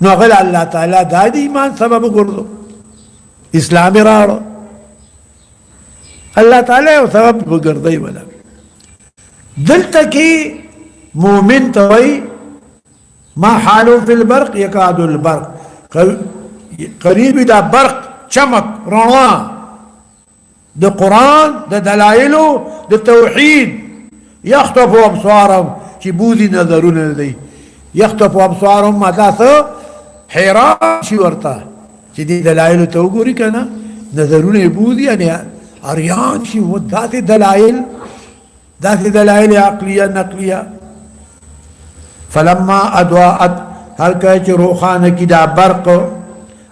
نو غل الله تعالی دا دی ایمان سبب ګرځو اسلام راړو الله تعالی او سبب وګرځي ولا دلته کې مؤمن توي ما حاله في البرق يكاد البرق قريب دا برق چمک رڼا د قرآن د دلائلو د توحید يخطف ابصارهم چې بوزي نظرونه دی يخطف ابصارهم ما تاسو حیران شي ورته چې دې دلایل ته وګوري کنه نظرونه بوزي یعنی اریان شي و داسې دلایل عقلیه نقلیه فلما اضاءت هر کله چې روخانه کې دا برق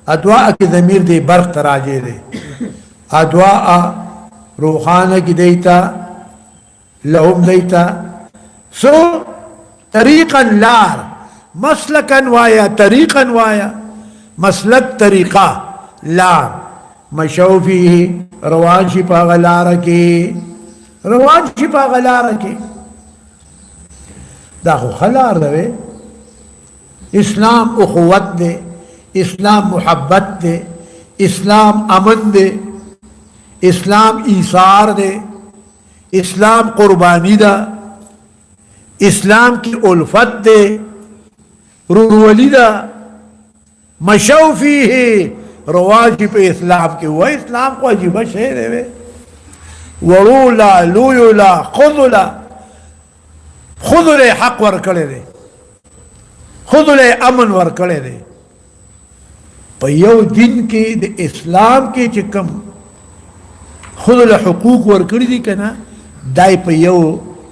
اضواء کې ضمیر دی برق تراجه دی اضواء روخانه کې دیتا لهم دیتا سو طریقا لار مسلکا وایا طریقا وایا مسلک طریقہ لار مشو فیه روان شي په غلار کې دا خو خلار دی اسلام اخوت دی اسلام محبت دی اسلام امن دی اسلام ایثار دی اسلام قربانی دا اسلام کی الفت دے رولی دا مشو فیه رواجی پہ اسلام کے وہ اسلام کو عجیبہ شہر ہے ورولا لویولا خذل حق ورکڑے دے خذل امن ورکڑے دے پہ یو دن کے دے اسلام کے چکم خذل حقوق ورکڑی دی کنا دای په یو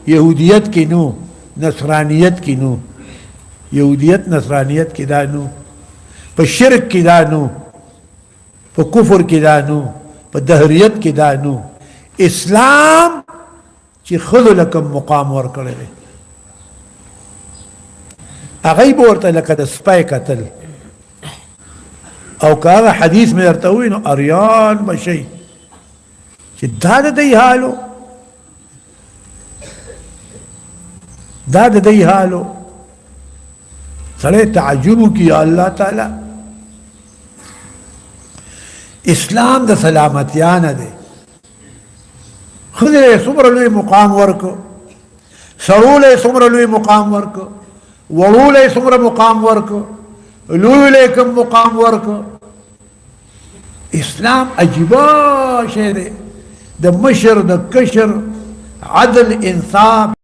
یهودیت کې نو نصرانیت کې نو یهودیت نصرانیت کې دا نو په شرک کې دا نو په کفر کې دا نو په دهریت کې دا نو اسلام چې خذ لکم مقام ورکړی دی هغه به ورته لکه د سپی کتل او که هغه حدیث مې درته ووایي نو اریان به شي چې دا د دی حالو دا د دی حالو سړی تعجب کی الله تعالی اسلام د سلامتیانه دی خدای څومره لوی مقام ورکو سړوله څومره لوی مقام ورکو وړوله څومره مقام ورکو لوی کوم مقام ورکو اسلام عجیبه شی دی د مشر د کشر عدل انصاف